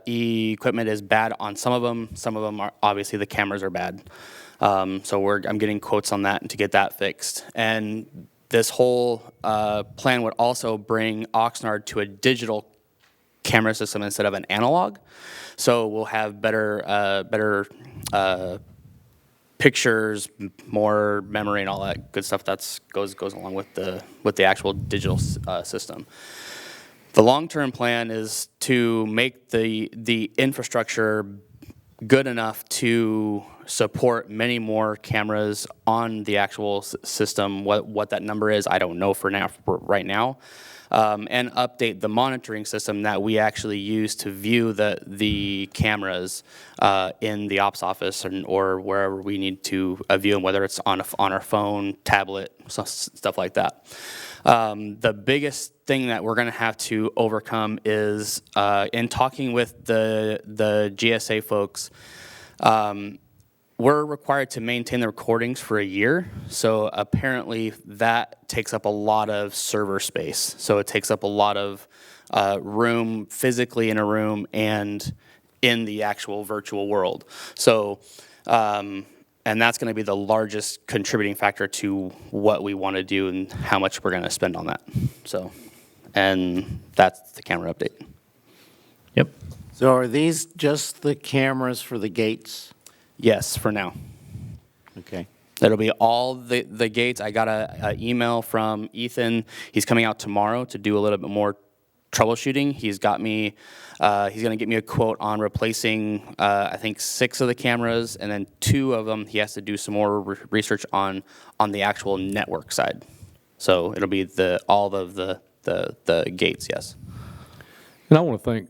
equipment is bad on some of them. Some of them are, obviously, the cameras are bad. So I'm getting quotes on that to get that fixed. And this whole plan would also bring Oxnard to a digital camera system instead of an analog. So we'll have better pictures, more memory, and all that good stuff that goes along with the actual digital system. The long-term plan is to make the infrastructure good enough to support many more cameras on the actual system. What that number is, I don't know right now. And update the monitoring system that we actually use to view the cameras in the ops office or wherever we need to view them, whether it's on our phone, tablet, stuff like that. The biggest thing that we're going to have to overcome is in talking with the GSA folks. We're required to maintain the recordings for a year, so apparently that takes up a lot of server space. So it takes up a lot of room physically in a room and in the actual virtual world. So, and that's going to be the largest contributing factor to what we want to do and how much we're going to spend on that. So, and that's the camera update. Yep. So are these just the cameras for the gates? Yes, for now. Okay. That'll be all the gates. I got an email from Ethan. He's coming out tomorrow to do a little bit more troubleshooting. He's got me, he's going to get me a quote on replacing, I think, 6 of the cameras, and then 2 of them he has to do some more research on the actual network side. So it'll be all of the gates, yes. And I want to thank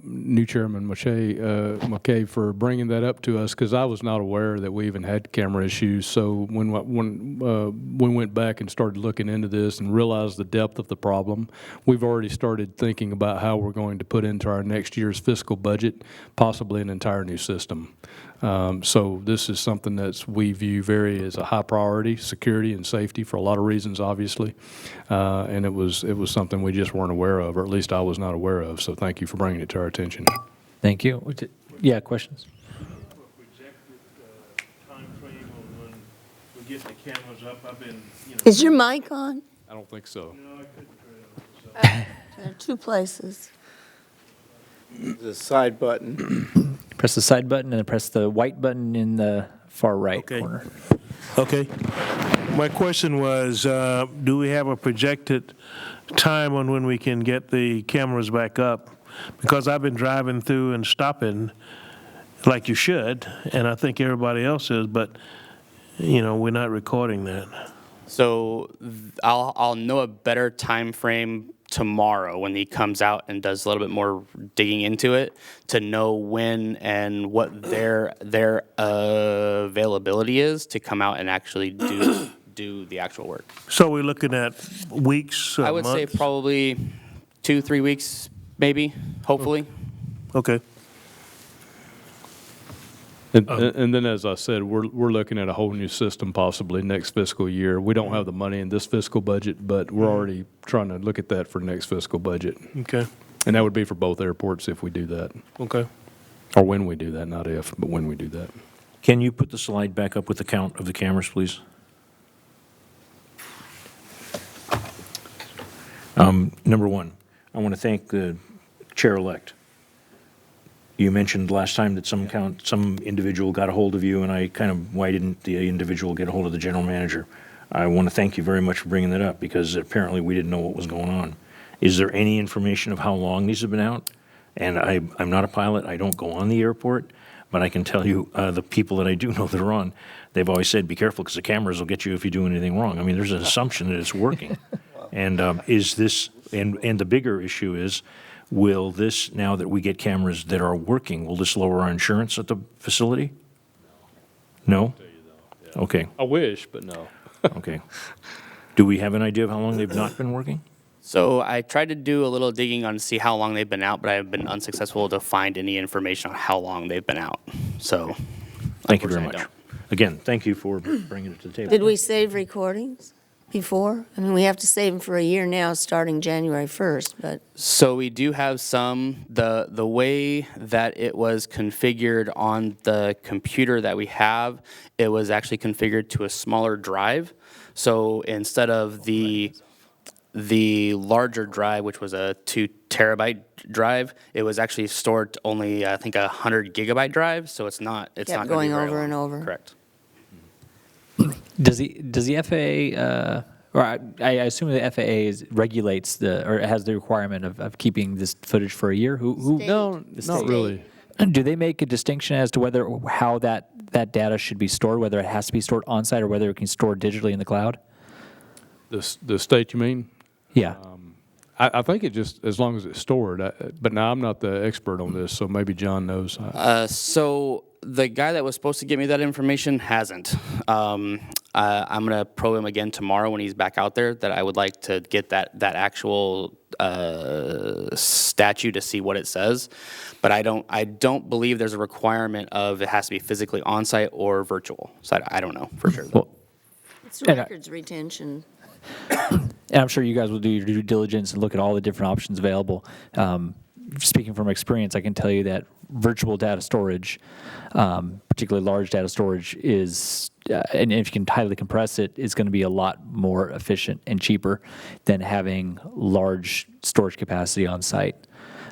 new Chairman McKay for bringing that up to us, because I was not aware that we even had camera issues. So when we went back and started looking into this and realized the depth of the problem, we've already started thinking about how we're going to put into our next year's fiscal budget possibly an entire new system. So this is something that we view as a high priority, security and safety for a lot of reasons, obviously. And it was something we just weren't aware of, or at least I was not aware of. So thank you for bringing it to our attention. Thank you. Yeah, questions? Timeframe on when we get the cameras up. I've been, Is your mic on? I don't think so. No, I couldn't turn it on. There are 2 places. The side button. Press the side button and then press the white button in the far right corner. Okay. My question was, do we have a projected time on when we can get the cameras back up? Because I've been driving through and stopping like you should, and I think everybody else is, but, we're not recording that. So I'll know a better time frame tomorrow when he comes out and does a little bit more digging into it to know when and what their availability is to come out and actually do the actual work. So we're looking at weeks, I would say months? probably 2-3 weeks, maybe, hopefully. Okay. And then, as I said, we're looking at a whole new system possibly next fiscal year. We don't have the money in this fiscal budget, but we're already trying to look at that for next fiscal budget. Okay. And that would be for both airports if we do that. Okay. Or when we do that, not if, but when we do that. Can you put the slide back up with the count of the cameras, please? Number one, I want to thank the chair-elect. You mentioned last time that some individual got a hold of you, and why didn't the individual get a hold of the general manager? I want to thank you very much for bringing that up, because apparently we didn't know what was going on. Is there any information of how long these have been out? And I'm not a pilot, I don't go on the airport, but I can tell you, the people that I do know that are on, they've always said, be careful, because the cameras will get you if you do anything wrong. I mean, there's an assumption that it's working. And is this, and the bigger issue is, will this, now that we get cameras that are working, will this lower our insurance at the facility? No? Okay, I wish, but no. okay. Do we have an idea of how long they've not been working? So I tried to do a little digging on to see how long they've been out, but I've been unsuccessful to find any information on how long they've been out. So Thank you very unfortunately, I much. Again, thank you for bringing it to the table. Did we save recordings before? I mean, we have to save them for a year now, starting January 1st, but So we do have some. The way that it was configured on the computer that we have, it was actually configured to a smaller drive. So instead of the larger drive, which was a 2 terabyte drive, it was actually stored only, I think, 100 gigabyte drive. So it's not kept gonna be going very over long. and over. Correct. Does the FAA, or I assume the FAA regulates or has the requirement of keeping this footage for a year? Who No, not really. do they make a distinction as to how that data should be stored, whether it has to be stored on site or whether it can be stored digitally in the cloud? The state, you mean? Yeah. I think it just, as long as it's stored, but now I'm not the expert on this, so maybe John knows. So the guy that was supposed to give me that information hasn't. I'm going to probe him again tomorrow when he's back out there, that I would like to get that actual statute to see what it says. But I don't believe there's a requirement of it has to be physically on-site or virtual. So I don't know for sure. Well, it's records retention. and I'm sure you guys will do your due diligence and look at all the different options available. Speaking from experience, I can tell you that virtual data storage, particularly large data storage, is, and if you can highly compress it, is going to be a lot more efficient and cheaper than having large storage capacity on site.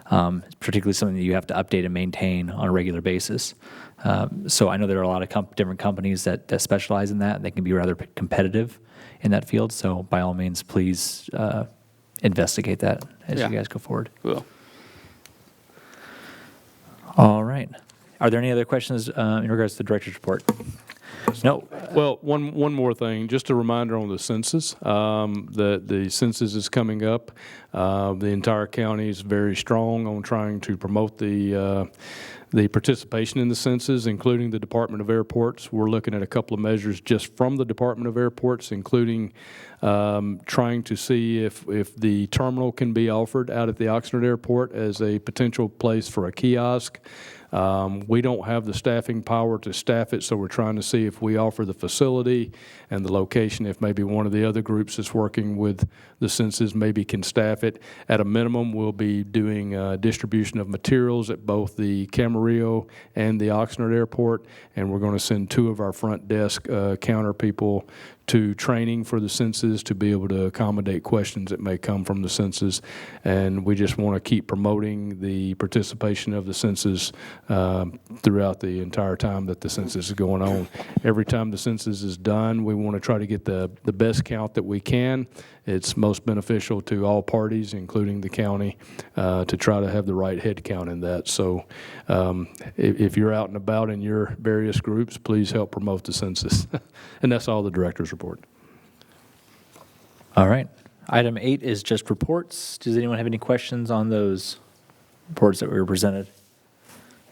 It's particularly something that you have to update and maintain on a regular basis. So I know there are a lot of different companies that specialize in that, and they can be rather competitive in that field. So by all means, please investigate that as you guys go forward. Cool. All right. Are there any other questions in regards to the director's report? No. Well, one more thing, just a reminder on the census. The census is coming up. The entire county is very strong on trying to promote the participation in the census, including the Department of Airports. We're looking at a couple of measures just from the Department of Airports, including trying to see if the terminal can be offered out at the Oxnard Airport as a potential place for a kiosk. We don't have the staffing power to staff it, so we're trying to see if we offer the facility and the location, if maybe one of the other groups that's working with the census maybe can staff it. At a minimum, we'll be doing distribution of materials at both the Camarillo and the Oxnard Airport, and we're going to send 2 of our front desk counter people to training for the census to be able to accommodate questions that may come from the census. And we just want to keep promoting the participation of the census throughout the entire time that the census is going on. Every time the census is done, we want to try to get the best count that we can. It's most beneficial to all parties, including the county, to try to have the right head count in that. So if you're out and about in your various groups, please help promote the census. And that's all the director's report. All right. Item 8 is just reports. Does anyone have any questions on those reports that were presented?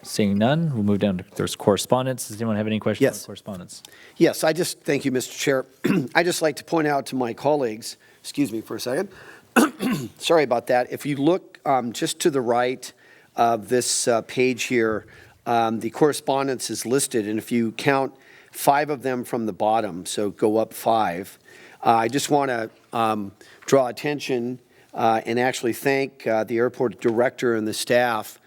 Seeing none, we'll move down to, there's correspondence. Does anyone have any questions Yes. on correspondence? Yes, thank you, Mr. Chair. I just like to point out to my colleagues, excuse me for a second. Sorry about that. If you look just to the right of this page here, the correspondence is listed, and if you count 5 of them from the bottom, so go up 5, I just want to draw attention and actually thank the airport director and the staff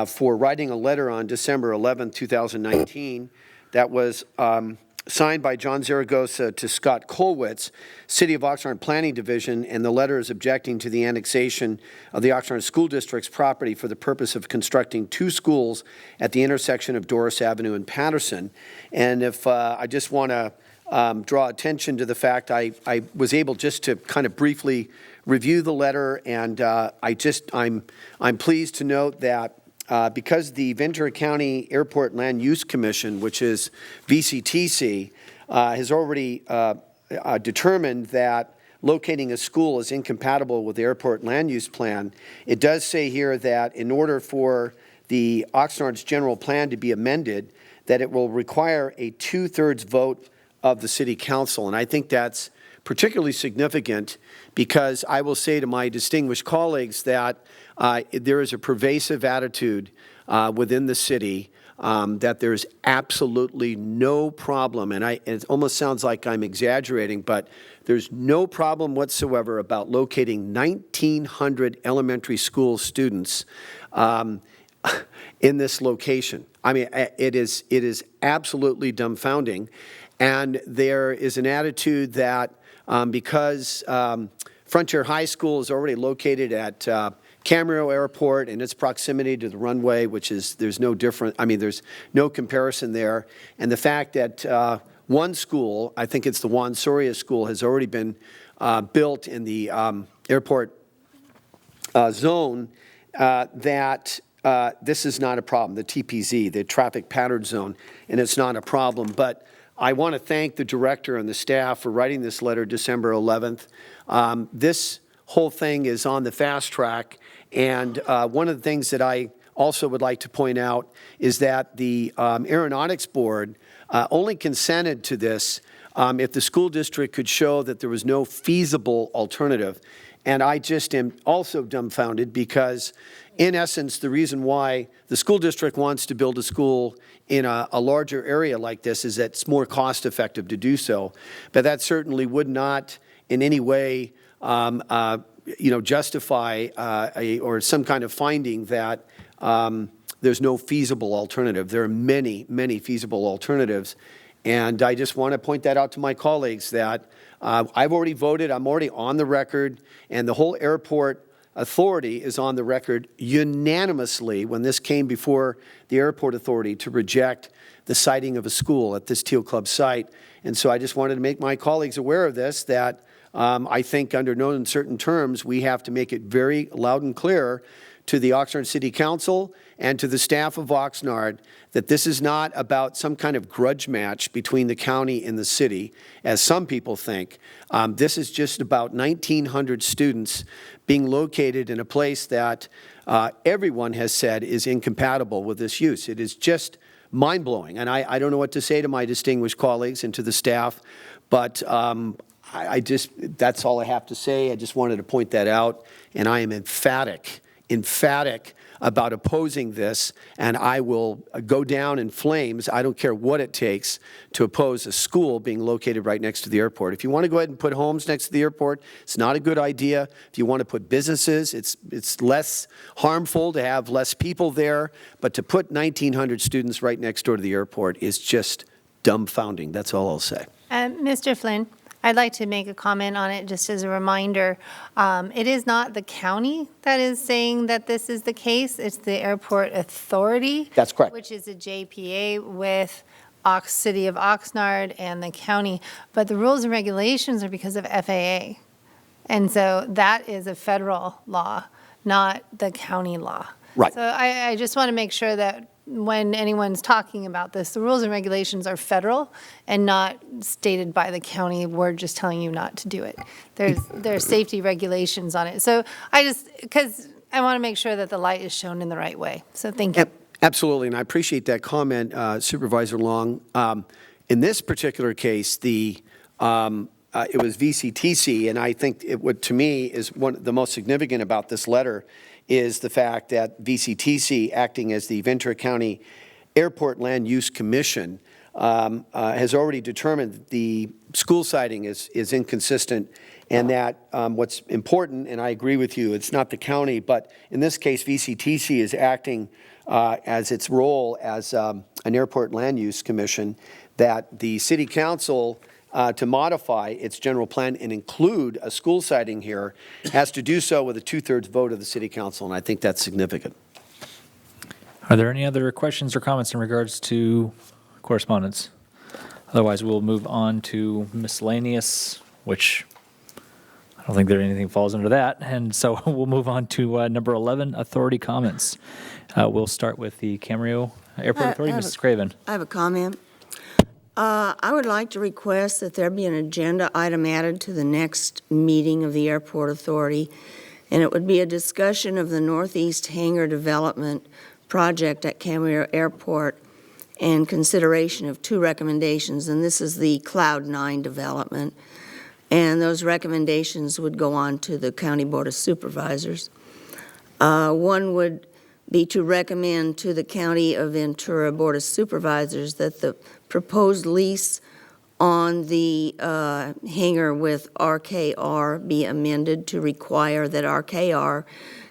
for writing a letter on December 11, 2019, that was signed by John Zaragoza to Scott Kolwitz, City of Oxnard Planning Division, and the letter is objecting to the annexation of the Oxnard School District's property for the purpose of constructing 2 schools at the intersection of Doris Avenue and Patterson. And if I just want to draw attention to the fact I was able just to kind of briefly review the letter, and I'm pleased to note that because the Ventura County Airport Land Use Commission, which is VCTC, has already determined that locating a school is incompatible with the airport land use plan, it does say here that in order for the Oxnard's general plan to be amended, that it will require a 2/3 vote of the city council. And I think that's particularly significant because I will say to my distinguished colleagues that there is a pervasive attitude within the city that there's absolutely no problem, and it almost sounds like I'm exaggerating, but there's no problem whatsoever about locating 1,900 elementary school students in this location. I mean, it is absolutely dumbfounding, and there is an attitude that because Frontier High School is already located at Camarillo Airport and its proximity to the runway, which is, there's no comparison there. And the fact that one school, I think it's the Juan Soria School, has already been built in the airport zone, that this is not a problem, the TPZ, the traffic pattern zone, and it's not a problem. But I want to thank the director and the staff for writing this letter December 11th. This whole thing is on the fast track, and one of the things that I also would like to point out is that the Aeronautics Board only consented to this if the school district could show that there was no feasible alternative. And I just am also dumbfounded because, in essence, the reason why the school district wants to build a school in a larger area like this is that it's more cost effective to do so. But that certainly would not in any way justify or some kind of finding that there's no feasible alternative. There are many, many feasible alternatives. And I just want to point that out to my colleagues that I've already voted, I'm already on the record, and the whole airport authority is on the record unanimously when this came before the airport authority to reject the siting of a school at this Teal Club site. And so I just wanted to make my colleagues aware of this, that I think under no uncertain terms, we have to make it very loud and clear to the Oxnard City Council and to the staff of Oxnard that this is not about some kind of grudge match between the county and the city, as some people think. This is just about 1,900 students being located in a place that everyone has said is incompatible with this use. It is just mind-blowing, and I don't know what to say to my distinguished colleagues and to the staff, but that's all I have to say. I just wanted to point that out, and I am emphatic about opposing this, and I will go down in flames. I don't care what it takes to oppose a school being located right next to the airport. If you want to go ahead and put homes next to the airport, it's not a good idea. If you want to put businesses, it's less harmful to have less people there, but to put 1,900 students right next door to the airport is just dumbfounding. That's all I'll say. Mr. Flynn, I'd like to make a comment on it just as a reminder. It is not the county that is saying that this is the case. It's the airport authority. That's correct. Which is a JPA with City of Oxnard and the county. But the rules and regulations are because of FAA. And so that is a federal law, not the county law. Right. So I just want to make sure that when anyone's talking about this, the rules and regulations are federal and not stated by the county. We're just telling you not to do it. There's safety regulations on it. So because I want to make sure that the light is shown in the right way. So thank you. Absolutely, and I appreciate that comment, Supervisor Long. In this particular case, it was VCTC, and I think what to me is the most significant about this letter is the fact that VCTC, acting as the Ventura County Airport Land Use Commission, has already determined that the school siting is inconsistent, and that what's important, and I agree with you, it's not the county, but in this case, VCTC is acting as its role as an airport land use commission, that the city council, to modify its general plan and include a school siting here, has to do so with a 2/3 vote of the city council, and I think that's significant. Are there any other questions or comments in regards to correspondence? Otherwise, we'll move on to miscellaneous, which I don't think anything falls under that. And so we'll move on to number 11, authority comments. We'll start with the Camarillo Airport Authority. Mrs. Craven. I have a comment. I would like to request that there be an agenda item added to the next meeting of the Airport Authority, and it would be a discussion of the Northeast Hangar Development Project at Camarillo Airport and consideration of 2 recommendations, and this is the Cloud 9 development. And those recommendations would go on to the County Board of Supervisors. One would be to recommend to the County of Ventura Board of Supervisors that the proposed lease on the hangar with RKR be amended to require that RKR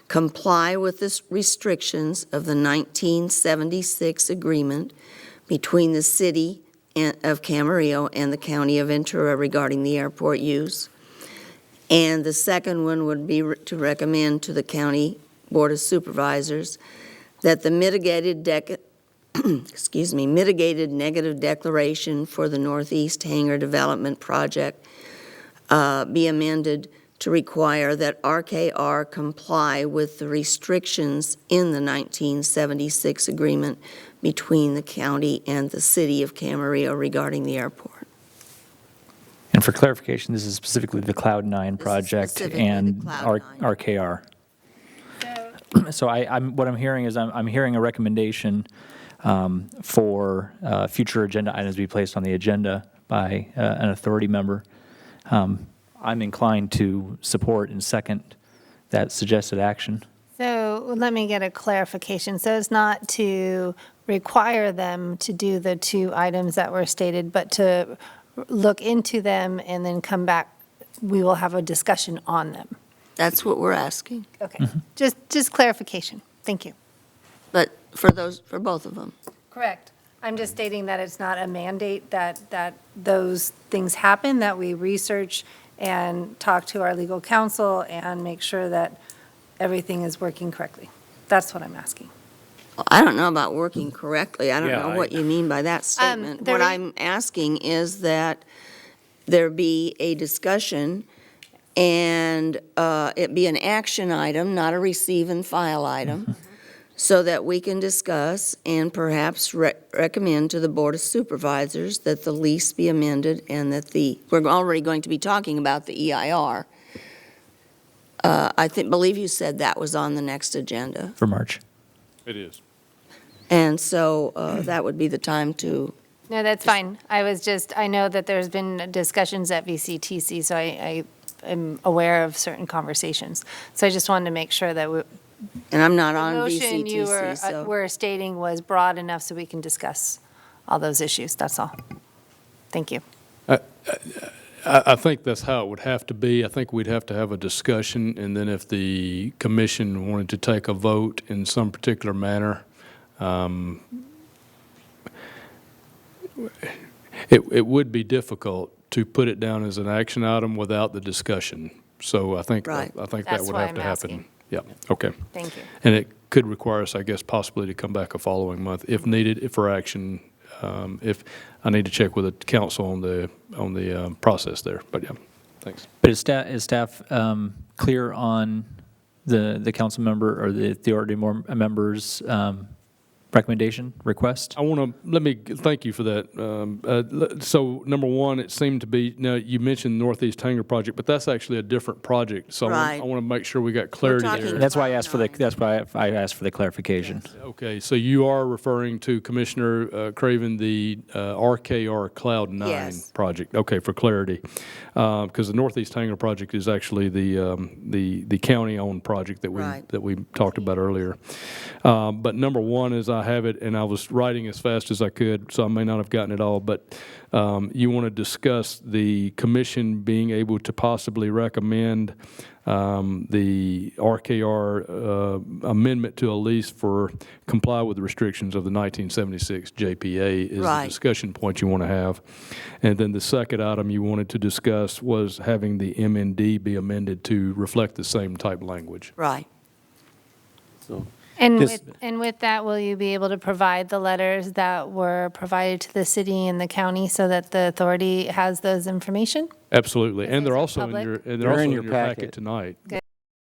comply with the restrictions of the 1976 agreement between the City of Camarillo and the County of Ventura regarding the airport use. And the second one would be to recommend to the County Board of Supervisors that the mitigated negative declaration for the Northeast Hangar Development Project be amended to require that RKR comply with the restrictions in the 1976 agreement between the county and the City of Camarillo regarding the airport. And for clarification, this is specifically the Cloud 9 project specifically and the Cloud 9. RKR. So what I'm hearing is I'm hearing a recommendation for future agenda items to be placed on the agenda by an authority member. I'm inclined to support and second that suggested action. So let me get a clarification. So it's not to require them to do the 2 items that were stated, but to look into them and then come back, we will have a discussion on them. That's what we're asking. Okay, just clarification. Thank you. But for both of them. Correct. I'm just stating that it's not a mandate that those things happen, that we research and talk to our legal counsel and make sure that everything is working correctly. That's what I'm asking. I don't know about working correctly. I don't Yeah, know what you mean by that statement. What I'm asking is that there be a discussion and it be an action item, not a receive and file item, so that we can discuss and perhaps recommend to the Board of Supervisors that the lease be amended and that we're already going to be talking about the EIR. Believe you said that was on the next agenda. For March. It is. And so that would be the time to, No, that's fine. I know that there's been discussions at VCTC, so I am aware of certain conversations. So I just wanted to make sure that and I'm not the on motion you VCTC, so. were stating was broad enough so we can discuss all those issues. That's all. Thank you. I think that's how it would have to be. I think we'd have to have a discussion, and then if the commission wanted to take a vote in some particular manner, it would be difficult to put it down as an action item without the discussion. So I think Right. that That's would why have I'm to happen. asking. Yeah, okay. Thank you. And it could require us, I guess, possibly to come back a following month if needed, for action. If I need to check with the council on the process there, but yeah, thanks. But is staff clear on the council member or the authority members' recommendation, request? let me, thank you for that. So number one, it seemed to be, now you mentioned Northeast Hangar Project, but that's actually a different project. So Right. I want to make sure we got clarity talking- there. And that's why I asked for the clarification. Okay, so you are referring to Commissioner Craven, the RKR Cloud 9 Yes. project. Okay, for clarity. Because the Northeast Hangar Project is actually the county-owned project that Right. we talked about earlier. But number one is I have it, and I was writing as fast as I could, so I may not have gotten it all, but you want to discuss the commission being able to possibly recommend the RKR amendment to a lease for comply with the restrictions of the 1976 JPA is the Right. discussion point you want to have. And then the second item you wanted to discuss was having the MND be amended to reflect the same type language. Right. And Just- with that, will you be able to provide the letters that were provided to the city and the county so that the authority has those information? Absolutely. And they're those are also in public? your, and They're they're also in in your your packet packet. tonight.